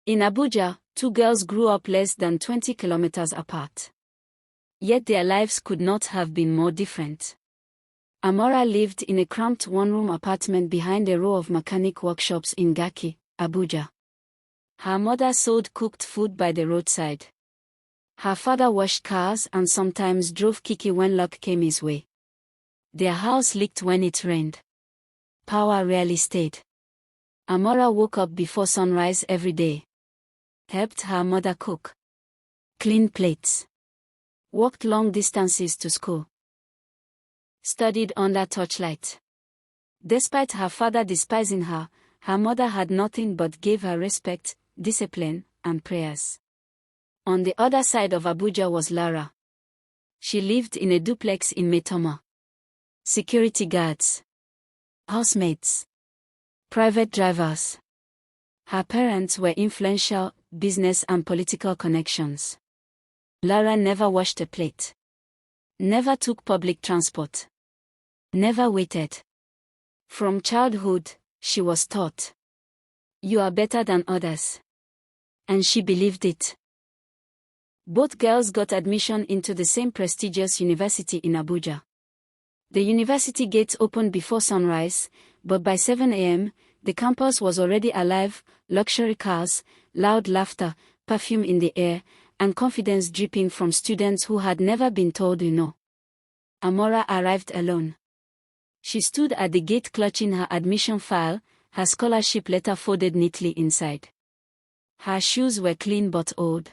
In Abuja, two girls grew up less than 20 kilometers apart. Yet their lives could not have been more different. Amara lived in a cramped one-room apartment behind a row of mechanic workshops in Garki, Abuja. Her mother sold cooked food by the roadside. Her father washed cars and sometimes drove Kiki when luck came his way. Their house leaked when it rained. Power rarely stayed. Amara woke up before sunrise every day. Helped her mother cook. Cleaned plates. Walked long distances to school. Studied under torchlight. Despite her father despising her, her mother had nothing but gave her respect, discipline, and prayers. On the other side of Abuja was Lara. She lived in a duplex in Maitama. Security guards. Housemates. Private drivers. Her parents were influential, business and political connections. Lara never washed a plate. Never took public transport. Never waited. From childhood, she was taught, "You are better than others." And she believed it. Both girls got admission into the same prestigious university in Abuja. The university gates opened before sunrise, but by 7 a.m., the campus was already alive, luxury cars, loud laughter, perfume in the air, and confidence dripping from students who had never been told no. Amara arrived alone. She stood at the gate clutching her admission file, her scholarship letter folded neatly inside. Her shoes were clean but old.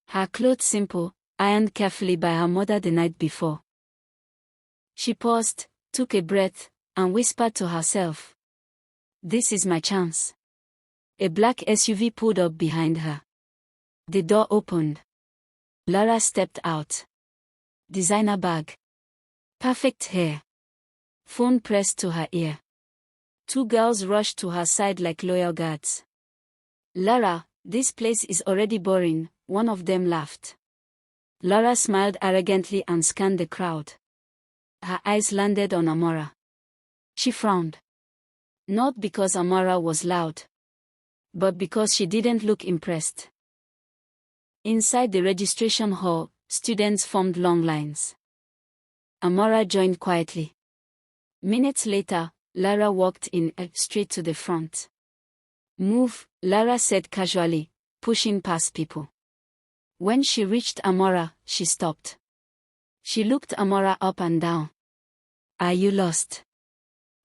Her clothes simple, ironed carefully by her mother the night before. She paused, took a breath, and whispered to herself, "This is my chance." A black SUV pulled up behind her. The door opened. Lara stepped out. Designer bag. Perfect hair. Phone pressed to her ear. Two girls rushed to her side like loyal guards. "Lara, this place is already boring," one of them laughed. Lara smiled arrogantly and scanned the crowd. Her eyes landed on Amara. She frowned. Not because Amara was loud, but because she didn't look impressed. Inside the registration hall, students formed long lines. Amara joined quietly. Minutes later, Lara walked in, straight to the front. "Move," Lara said casually, pushing past people. When she reached Amara, she stopped. She looked Amara up and down. "Are you lost?"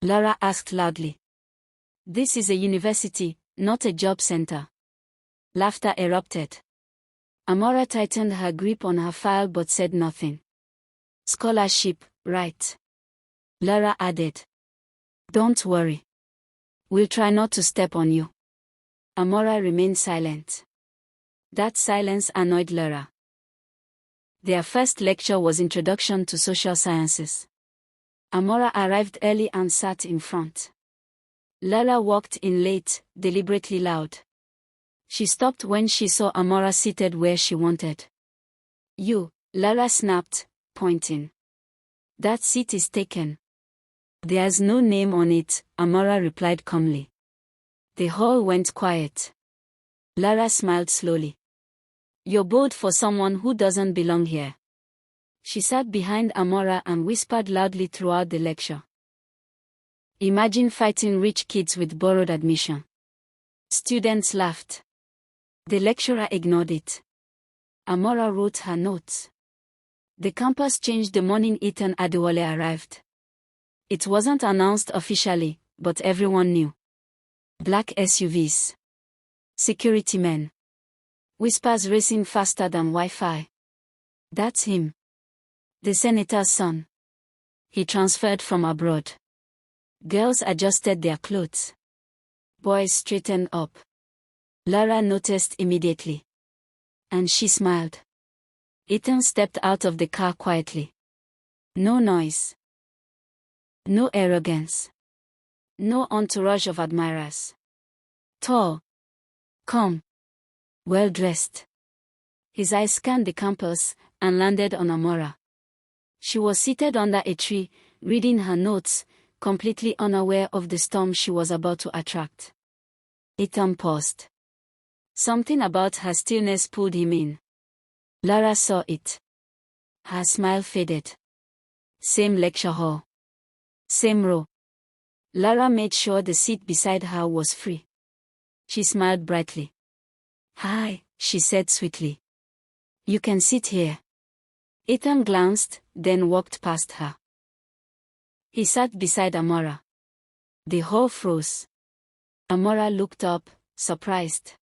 Lara asked loudly. "This is a university, not a job center." Laughter erupted. Amara tightened her grip on her file but said nothing. "Scholarship, right?" Lara added. "Don't worry. We'll try not to step on you." Amara remained silent. That silence annoyed Lara. Their first lecture was Introduction to Social Sciences. Amara arrived early and sat in front. Lara walked in late, deliberately loud. She stopped when she saw Amara seated where she wanted. "You," Lara snapped, pointing. "That seat is taken." "There's no name on it," Amara replied calmly. The hall went quiet. Lara smiled slowly. "You're bold for someone who doesn't belong here." She sat behind Amara and whispered loudly throughout the lecture. "Imagine fighting rich kids with borrowed admission." Students laughed. The lecturer ignored it. Amara wrote her notes. The campus changed the morning Ethan Adewale arrived. It wasn't announced officially, but everyone knew. Black SUVs. Security men. Whispers racing faster than Wi-Fi. "That's him. The senator's son. He transferred from abroad." Girls adjusted their clothes. Boys straightened up. Lara noticed immediately. And she smiled. Ethan stepped out of the car quietly. No noise. No arrogance. No entourage of admirers. Tall. Calm. Well-dressed. His eyes scanned the campus and landed on Amara. She was seated under a tree, reading her notes, completely unaware of the storm she was about to attract. Ethan paused. Something about her stillness pulled him in. Lara saw it. Her smile faded. Same lecture hall. Same row. Lara made sure the seat beside her was free. She smiled brightly. "Hi," she said sweetly. "You can sit here." Ethan glanced, then walked past her. He sat beside Amara. The hall froze. Amara looked up, surprised.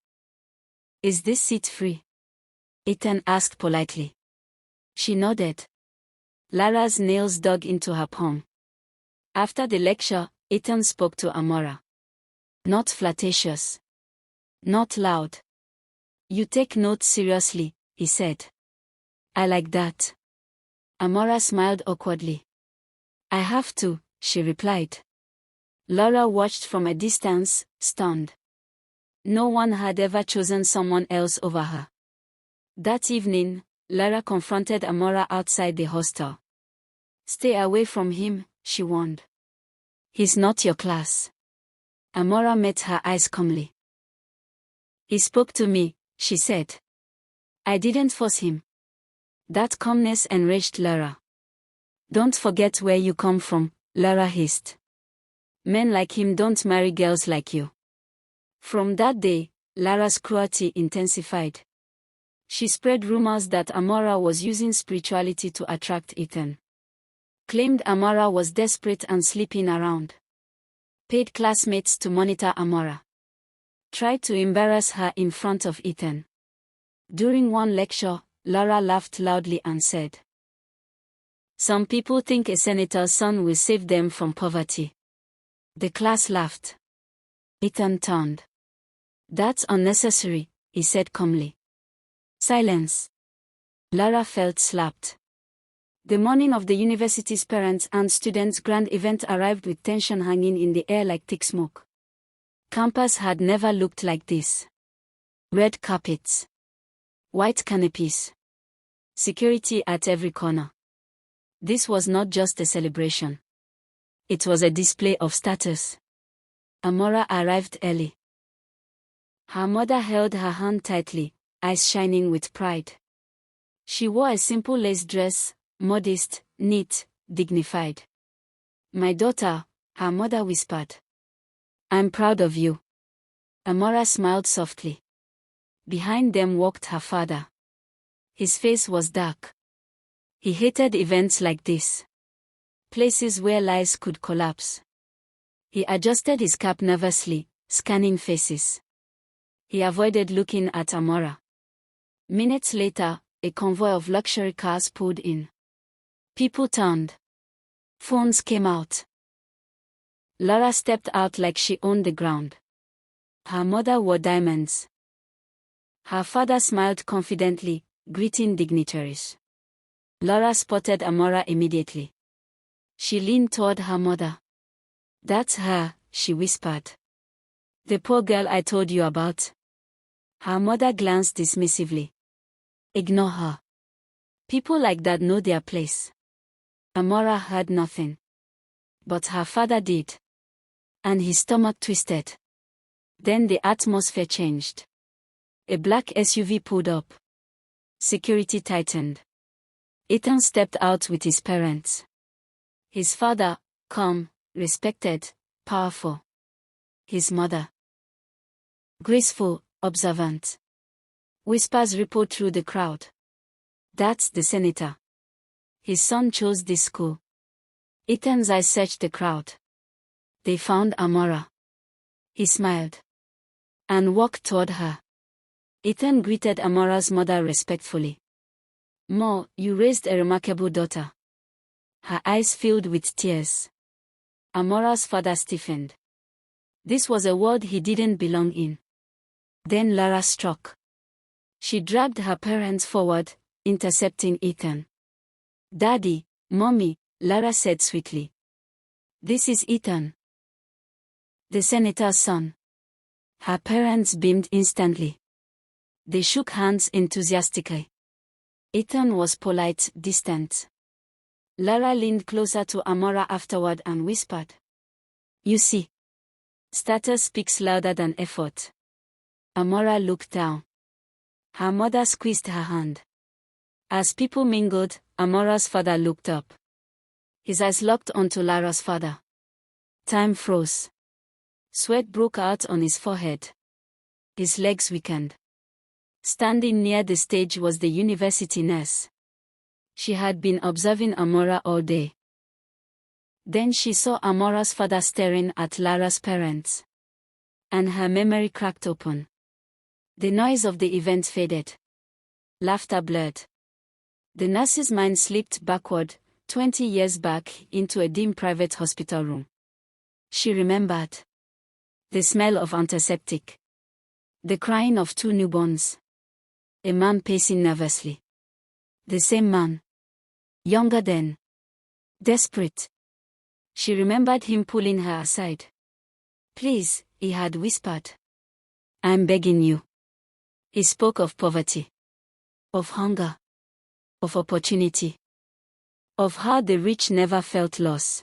"Is this seat free?" Ethan asked politely. She nodded. Lara's nails dug into her palm. After the lecture, Ethan spoke to Amara. Not flirtatious. Not loud. "You take notes seriously," he said. "I like that." Amara smiled awkwardly. "I have to," she replied. Lara watched from a distance, stunned. No one had ever chosen someone else over her. That evening, Lara confronted Amara outside the hostel. "Stay away from him," she warned. "He's not your class." Amara met her eyes calmly. "He spoke to me," she said. "I didn't force him." That calmness enraged Lara. "Don't forget where you come from," Lara hissed. "Men like him don't marry girls like you." From that day, Lara's cruelty intensified. She spread rumors that Amara was using spirituality to attract Ethan. Claimed Amara was desperate and sleeping around. Paid classmates to monitor Amara. Tried to embarrass her in front of Ethan. During one lecture, Lara laughed loudly and said, "Some people think a senator's son will save them from poverty." The class laughed. Ethan turned. "That's unnecessary," he said calmly. Silence. Lara felt slapped. The morning of the university's parents' and students' grand event arrived with tension hanging in the air like thick smoke. Campus had never looked like this. Red carpets. White canopies. Security at every corner. This was not just a celebration. It was a display of status. Amara arrived early. Her mother held her hand tightly, eyes shining with pride. She wore a simple lace dress, modest, neat, dignified. "My daughter," her mother whispered. "I'm proud of you." Amara smiled softly. Behind them walked her father. His face was dark. He hated events like this. Places where lives could collapse. He adjusted his cap nervously, scanning faces. He avoided looking at Amara. Minutes later, a convoy of luxury cars pulled in. People turned. Phones came out. Lara stepped out like she owned the ground. Her mother wore diamonds. Her father smiled confidently, greeting dignitaries. Lara spotted Amara immediately. She leaned toward her mother. "That's her," she whispered. "The poor girl I told you about." Her mother glanced dismissively. "Ignore her. People like that know their place." Amara heard nothing. But her father did. And his stomach twisted. Then the atmosphere changed. A black SUV pulled up. Security tightened. Ethan stepped out with his parents. His father, calm, respected, powerful. His mother, graceful, observant. Whispers rippled through the crowd. "That's the senator. His son chose this school." Ethan's eyes searched the crowd. They found Amara. He smiled. And walked toward her. Ethan greeted Amara's mother respectfully. "Ma, you raised a remarkable daughter." Her eyes filled with tears. Amara's father stiffened. This was a world he didn't belong in. Then Lara struck. She dragged her parents forward, intercepting Ethan. "Daddy, Mommy," Lara said sweetly. "This is Ethan, the senator's son." Her parents beamed instantly. They shook hands enthusiastically. Ethan was polite, distant. Lara leaned closer to Amara afterward and whispered, "You see, status speaks louder than effort." Amara looked down. Her mother squeezed her hand. As people mingled, Amara's father looked up. His eyes locked onto Lara's father. Time froze. Sweat broke out on his forehead. His legs weakened. Standing near the stage was the university nurse. She had been observing Amara all day. Then she saw Amara's father staring at Lara's parents. And her memory cracked open. The noise of the event faded. Laughter blurred. The nurse's mind slipped backward, 20 years back, into a dim private hospital room. She remembered the smell of antiseptic, the crying of two newborns, a man pacing nervously. The same man. Younger then. Desperate. She remembered him pulling her aside. Please, he had whispered. I'm begging you. He spoke of poverty, of hunger, of opportunity, of how the rich never felt loss.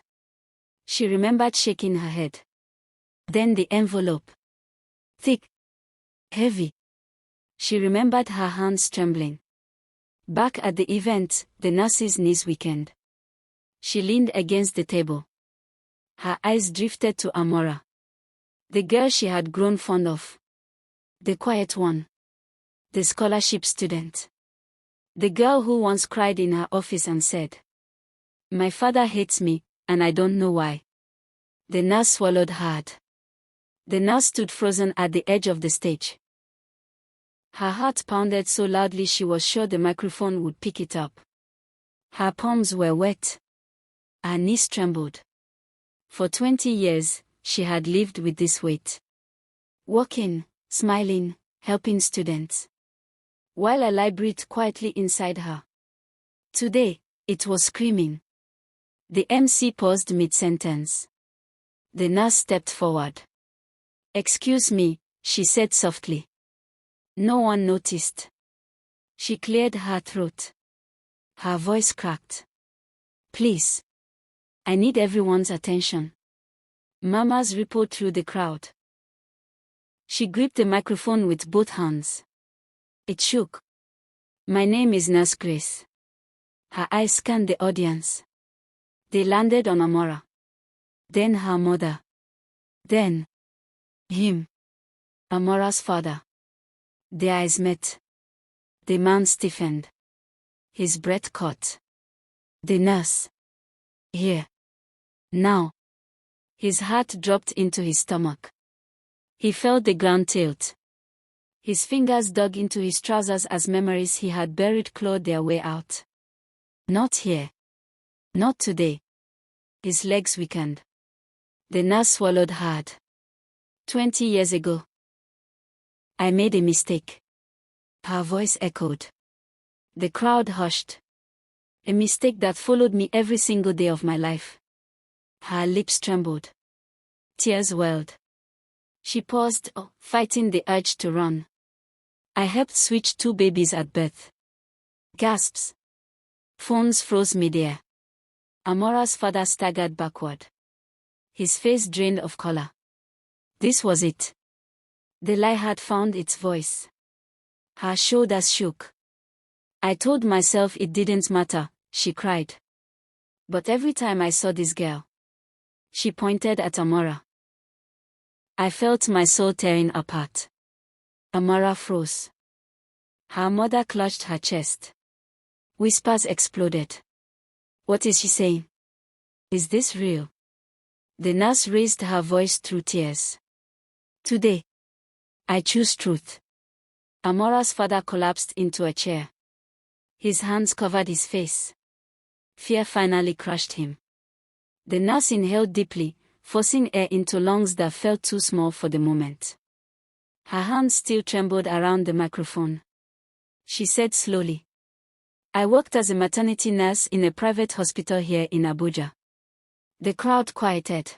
She remembered shaking her head. Then the envelope. Thick. Heavy. She remembered her hands trembling. Back at the event, the nurse's knees weakened. She leaned against the table. Her eyes drifted to Amara. The girl she had grown fond of. The quiet one. The scholarship student. The girl who once cried in her office and said, "My father hates me, and I don't know why." The nurse swallowed hard. The nurse stood frozen at the edge of the stage. Her heart pounded so loudly she was sure the microphone would pick it up. Her palms were wet. Her knees trembled. For 20 years, she had lived with this weight. Walking, smiling, helping students. While a lie breathed quietly inside her. Today, it was screaming. The MC paused mid-sentence. The nurse stepped forward. "Excuse me," she said softly. No one noticed. She cleared her throat. Her voice cracked. "Please. I need everyone's attention." Murmurs rippled through the crowd. She gripped the microphone with both hands. It shook. "My name is Nurse Grace." Her eyes scanned the audience. They landed on Amara. Then her mother. Then him. Amara's father. Their eyes met. The man stiffened. His breath caught. The nurse. Here. Now. His heart dropped into his stomach. He felt the ground tilt. His fingers dug into his trousers as memories he had buried clawed their way out. Not here. Not today. His legs weakened. The nurse swallowed hard. 20 years ago. I made a mistake. Her voice echoed. The crowd hushed. A mistake that followed me every single day of my life. Her lips trembled. Tears welled. She paused, fighting the urge to run. I helped switch 2 babies at birth. Gasps. Phones froze midair. Amara's father staggered backward. His face drained of color. This was it. The lie had found its voice. Her shoulders shook. I told myself it didn't matter, she cried. But every time I saw this girl. She pointed at Amara. I felt my soul tearing apart. Amara froze. Her mother clutched her chest. Whispers exploded. What is she saying? Is this real? The nurse raised her voice through tears. Today. I choose truth. Amara's father collapsed into a chair. His hands covered his face. Fear finally crushed him. The nurse inhaled deeply, forcing air into lungs that felt too small for the moment. Her hands still trembled around the microphone. She said slowly. I worked as a maternity nurse in a private hospital here in Abuja. The crowd quieted.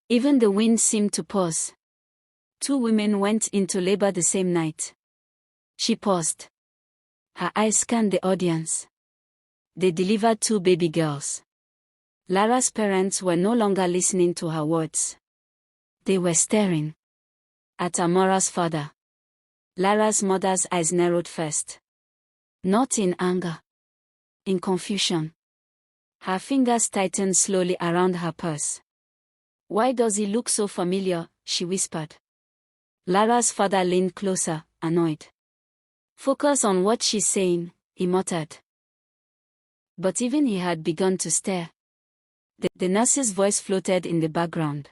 Even the wind seemed to pause. 2 women went into labor the same night. She paused. Her eyes scanned the audience. They delivered 2 baby girls. Lara's parents were no longer listening to her words. They were staring. At Amara's father. Lara's mother's eyes narrowed first. Not in anger. In confusion. Her fingers tightened slowly around her purse. Why does he look so familiar? She whispered. Lara's father leaned closer, annoyed. Focus on what she's saying, he muttered. But even he had begun to stare. The nurse's voice floated in the background.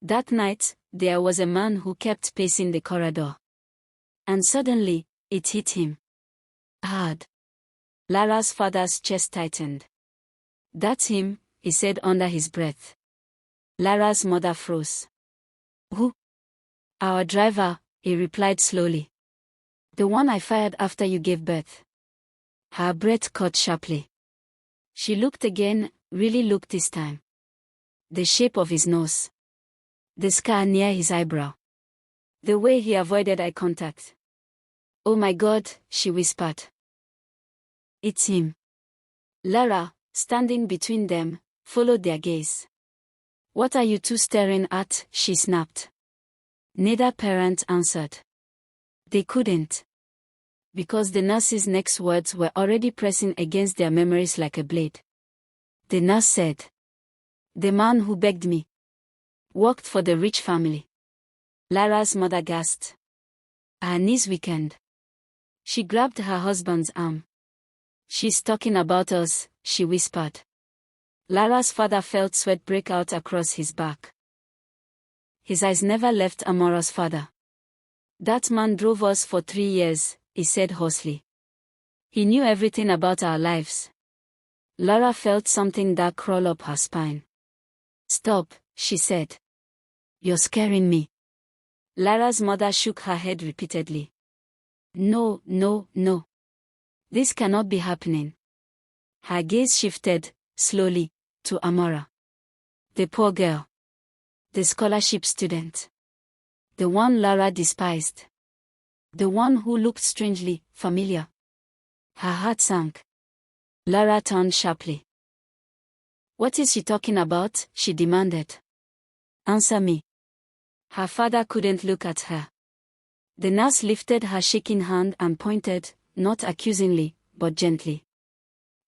That night, there was a man who kept pacing the corridor. And suddenly, it hit him. Hard. Lara's father's chest tightened. That's him, he said under his breath. Lara's mother froze. Who? Our driver, he replied slowly. The one I fired after you gave birth. Her breath caught sharply. She looked again, really looked this time. The shape of his nose. The scar near his eyebrow. The way he avoided eye contact. Oh my God, she whispered. It's him. Lara, standing between them, followed their gaze. What are you two staring at? She snapped. Neither parent answered. They couldn't. Because the nurse's next words were already pressing against their memories like a blade. The nurse said. The man who begged me. Worked for the rich family. Lara's mother gasped. Her knees weakened. She grabbed her husband's arm. She's talking about us, she whispered. Lara's father felt sweat break out across his back. His eyes never left Amara's father. That man drove us for 3 years, he said hoarsely. He knew everything about our lives. Lara felt something dark crawl up her spine. Stop, she said. You're scaring me. Lara's mother shook her head repeatedly. No, no, no. This cannot be happening. Her gaze shifted, slowly, to Amara. The poor girl. The scholarship student. The one Lara despised. The one who looked strangely familiar. Her heart sank. Lara turned sharply. What is she talking about? She demanded. Answer me. Her father couldn't look at her. The nurse lifted her shaking hand and pointed, not accusingly, but gently.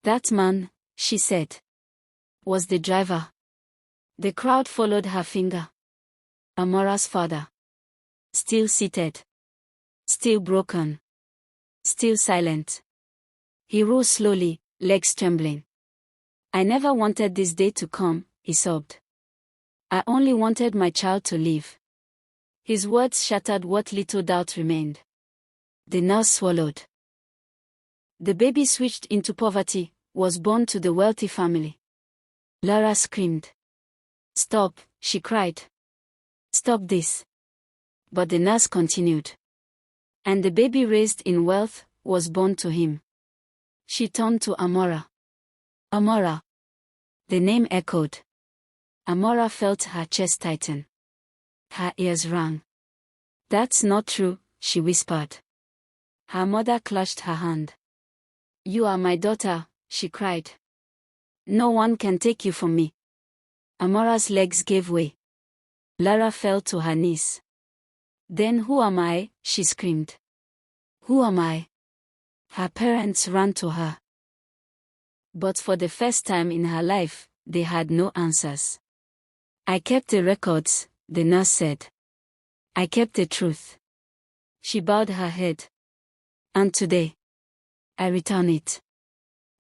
That man, she said, was the driver. The crowd followed her finger. Amara's father. Still seated. Still broken. Still silent. He rose slowly, legs trembling. I never wanted this day to come, he sobbed. I only wanted my child to live. His words shattered what little doubt remained. The nurse swallowed. The baby switched into poverty, was born to the wealthy family. Lara screamed. Stop, she cried. Stop this. But the nurse continued. And the baby raised in wealth, was born to him. She turned to Amara. Amara. The name echoed. Amara felt her chest tighten. Her ears rang. That's not true, she whispered. Her mother clutched her hand. You are my daughter, she cried. No one can take you from me. Amara's legs gave way. Lara fell to her knees. Then who am I? She screamed. Who am I? Her parents ran to her. But for the first time in her life, they had no answers. I kept the records, the nurse said. I kept the truth. She bowed her head. And today, I return it.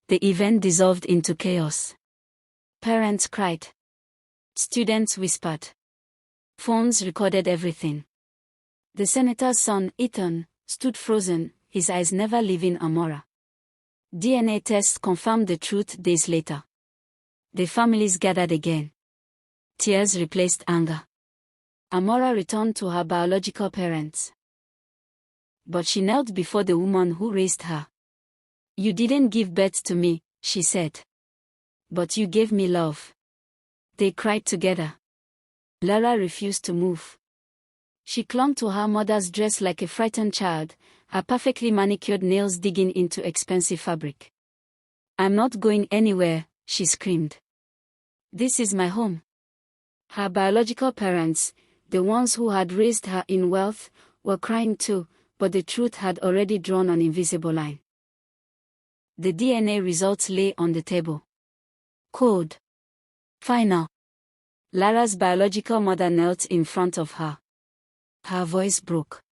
The event dissolved into chaos. Parents cried. Students whispered. Phones recorded everything. The senator's son, Ethan, stood frozen, his eyes never leaving Amara. DNA tests confirmed the truth days later. The families gathered again. Tears replaced anger. Amara returned to her biological parents. But she knelt before the woman who raised her. You didn't give birth to me, she said. But you gave me love. They cried together. Lara refused to move. She clung to her mother's dress like a frightened child, her perfectly manicured nails digging into expensive fabric. I'm not going anywhere, she screamed. This is my home. Her biological parents, The ones who had raised her in wealth were crying too, but the truth had already drawn an invisible line. The DNA results lay on the table. Code. Final. Lara's biological mother knelt in front of her. Her voice broke.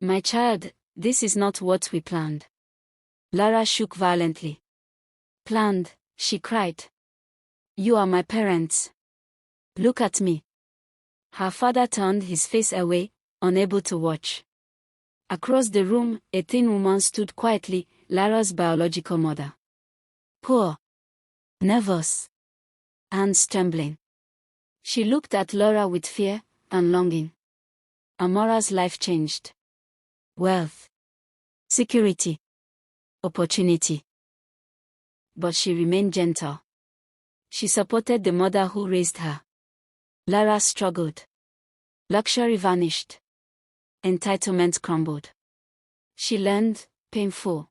My child, this is not what we planned. Lara shook violently. Planned, she cried. You are my parents. Look at me. Her father turned his face away, unable to watch. Across the room, a thin woman stood quietly, Lara's biological mother. Poor. Nervous. Hands trembling. She looked at Lara with fear and longing. Amara's life changed. Wealth. Security. Opportunity. But she remained gentle. She supported the mother who raised her. Lara struggled. Luxury vanished. Entitlement crumbled. She learned, painful,